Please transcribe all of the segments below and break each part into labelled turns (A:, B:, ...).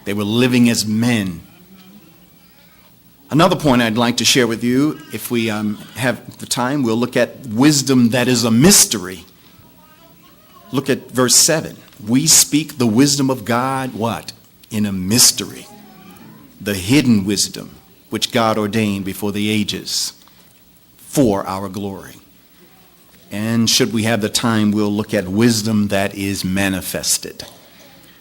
A: They were living as men. Another point I'd like to share with you, if we have the time, we'll look at wisdom that is a mystery. Look at verse 7. We speak the wisdom of God, what? In a mystery. The hidden wisdom which God ordained before the ages for our glory. And should we have the time, we'll look at wisdom that is manifested.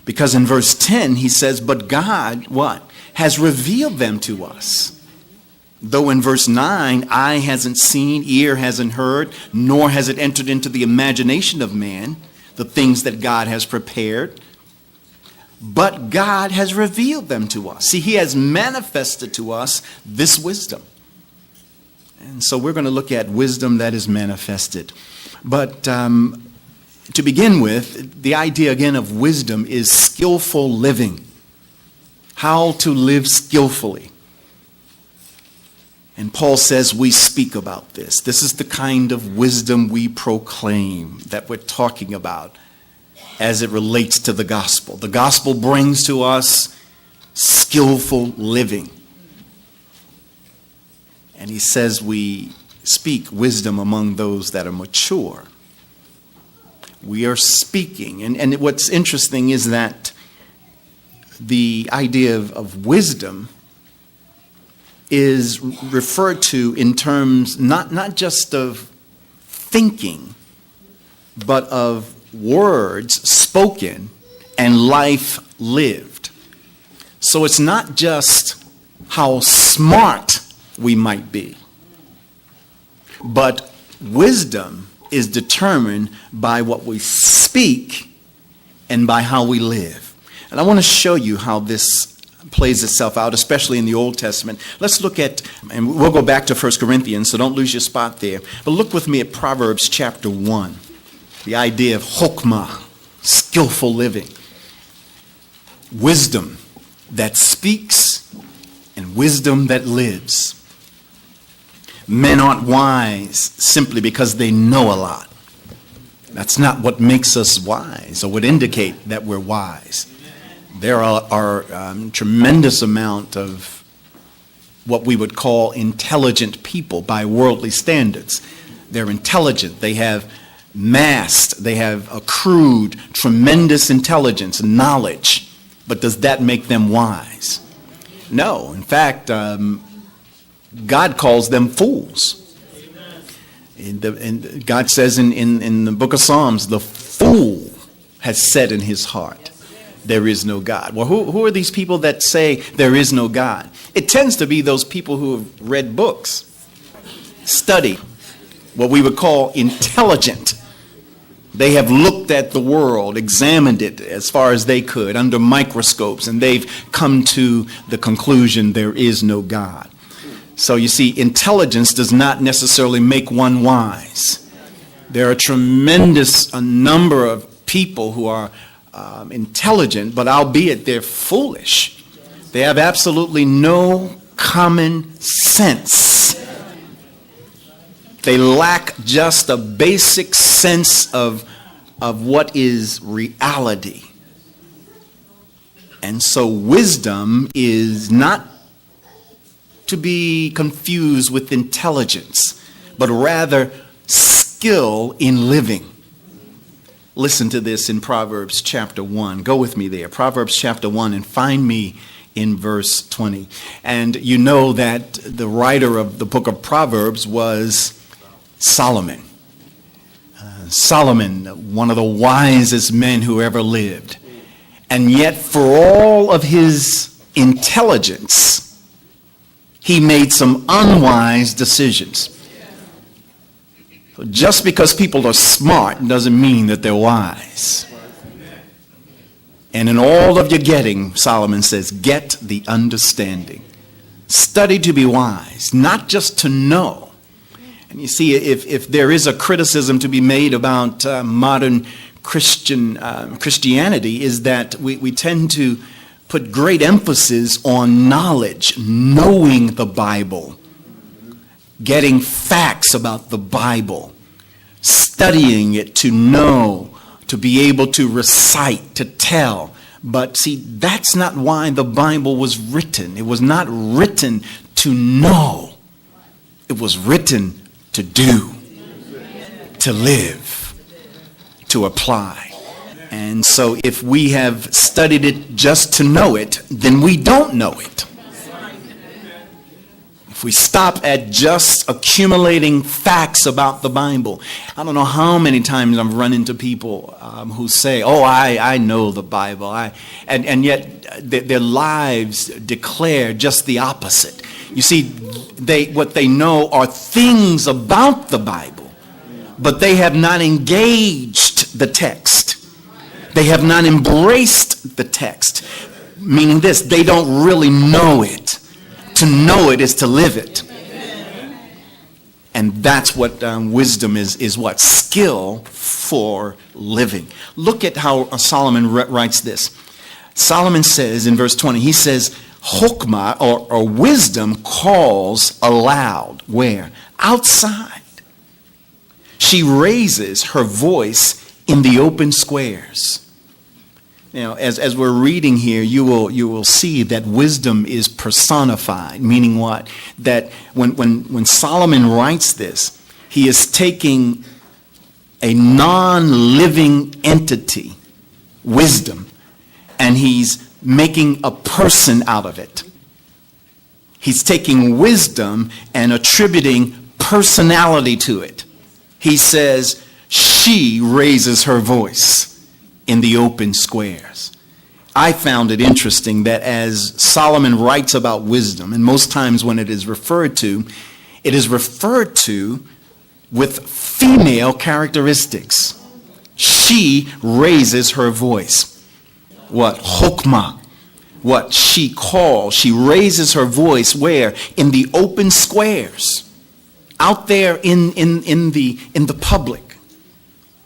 A: Because in verse 10, he says, but God, what? Has revealed them to us. Though in verse 9, eye hasn't seen, ear hasn't heard, nor has it entered into the imagination of man, the things that God has prepared. But God has revealed them to us. See, he has manifested to us this wisdom. And so we're going to look at wisdom that is manifested. But to begin with, the idea again of wisdom is skillful living. How to live skillfully. And Paul says we speak about this. This is the kind of wisdom we proclaim, that we're talking about as it relates to the gospel. The gospel brings to us skillful living. And he says we speak wisdom among those that are mature. We are speaking. And what's interesting is that the idea of wisdom is referred to in terms not just of thinking, but of words spoken and life lived. So it's not just how smart we might be, but wisdom is determined by what we speak and by how we live. And I want to show you how this plays itself out, especially in the Old Testament. Let's look at, and we'll go back to 1 Corinthians, so don't lose your spot there. But look with me at Proverbs chapter 1. The idea of chokmah, skillful living. Wisdom that speaks and wisdom that lives. Men aren't wise simply because they know a lot. That's not what makes us wise or would indicate that we're wise. There are tremendous amount of what we would call intelligent people by worldly standards. They're intelligent. They have massed, they have accrued tremendous intelligence and knowledge. But does that make them wise? No. In fact, God calls them fools. And God says in the book of Psalms, the fool has said in his heart, there is no God. Well, who are these people that say there is no God? It tends to be those people who have read books, studied, what we would call intelligent. They have looked at the world, examined it as far as they could under microscopes, and they've come to the conclusion there is no God. So you see, intelligence does not necessarily make one wise. There are a tremendous number of people who are intelligent, but albeit they're foolish. They have absolutely no common sense. They lack just a basic sense of what is reality. And so wisdom is not to be confused with intelligence, but rather skill in living. Listen to this in Proverbs chapter 1. Go with me there. Proverbs chapter 1, and find me in verse 20. And you know that the writer of the book of Proverbs was Solomon. Solomon, one of the wisest men who ever lived. And yet, for all of his intelligence, he made some unwise decisions. So just because people are smart doesn't mean that they're wise. And in all of your getting, Solomon says, get the understanding. Study to be wise, not just to know. And you see, if there is a criticism to be made about modern Christianity, is that we tend to put great emphasis on knowledge, knowing the Bible, getting facts about the Bible, studying it to know, to be able to recite, to tell. But see, that's not why the Bible was written. It was not written to know. It was written to do, to live, to apply. And so if we have studied it just to know it, then we don't know it. If we stop at just accumulating facts about the Bible, I don't know how many times I've run into people who say, oh, I know the Bible, and yet their lives declare just the opposite. You see, what they know are things about the Bible, but they have not engaged the text. They have not embraced the text, meaning this, they don't really know it. To know it is to live it. And that's what wisdom is what? Skill for living. Look at how Solomon writes this. Solomon says in verse 20, he says, Chokmah, or wisdom, calls aloud. Where? Outside. She raises her voice in the open squares. Now, as we're reading here, you will see that wisdom is personified, meaning what? That when Solomon writes this, he is taking a non-living entity, wisdom, and he's making a person out of it. He's taking wisdom and attributing personality to it. He says, she raises her voice in the open squares. I found it interesting that as Solomon writes about wisdom, and most times when it is referred to with female characteristics. She raises her voice. What? Chokmah. What? She calls. She raises her voice where? In the open squares. Out there in the public.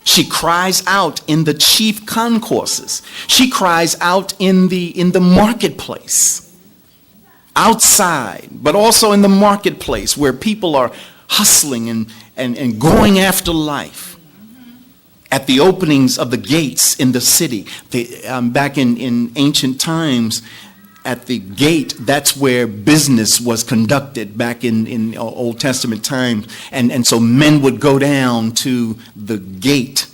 A: She cries out in the chief concourses. She cries out in the marketplace. Outside, but also in the marketplace where people are hustling and going after life. At the openings of the gates in the city. Back in ancient times, at the gate, that's where business was conducted back in Old Testament times. And so men would go down to the gate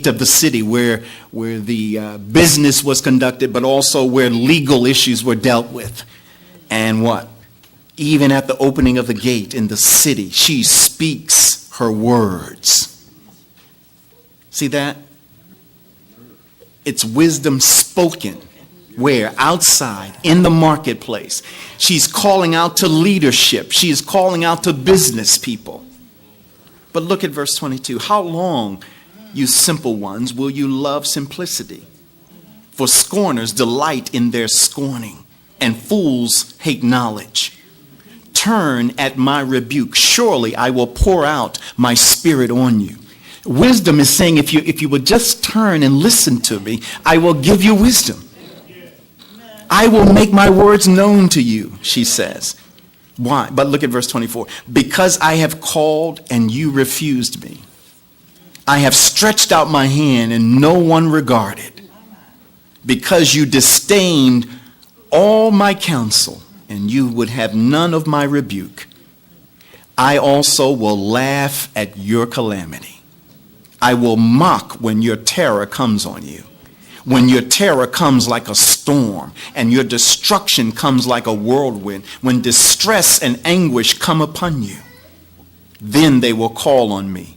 A: of the city where the business was conducted, but also where legal issues were dealt with. And what? Even at the opening of the gate in the city, she speaks her words. See that? It's wisdom spoken. Where? Outside, in the marketplace. She's calling out to leadership. She is calling out to business people. But look at verse 22. How long, you simple ones, will you love simplicity? For scorners delight in their scorning, and fools hate knowledge. Turn at my rebuke. Surely I will pour out my spirit on you. Wisdom is saying, if you would just turn and listen to me, I will give you wisdom. I will make my words known to you, she says. Why? But look at verse 24. Because I have called and you refused me. I have stretched out my hand and no one regarded. Because you disdained all my counsel and you would have none of my rebuke. I also will laugh at your calamity. I will mock when your terror comes on you. When your terror comes like a storm and your destruction comes like a whirlwind, when distress and anguish come upon you, then they will call on me,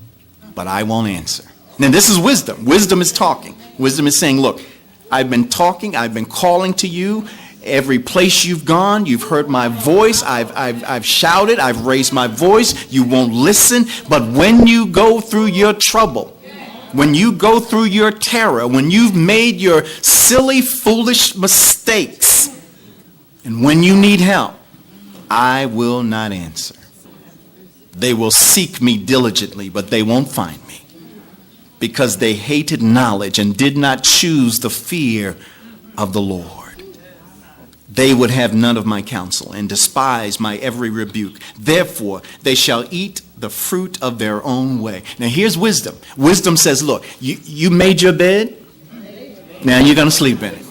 A: but I won't answer. Now this is wisdom. Wisdom is talking. Wisdom is saying, look, I've been talking, I've been calling to you. Every place you've gone, you've heard my voice. I've shouted, I've raised my voice. You won't listen. But when you go through your trouble, when you go through your terror, when you've made your silly, foolish mistakes, and when you need help, I will not answer. They will seek me diligently, but they won't find me, because they hated knowledge and did not choose the fear of the Lord. They would have none of my counsel and despise my every rebuke. Therefore, they shall eat the fruit of their own way. Now, here's wisdom. Wisdom says, look, you made your bed. Now you're going to sleep in it.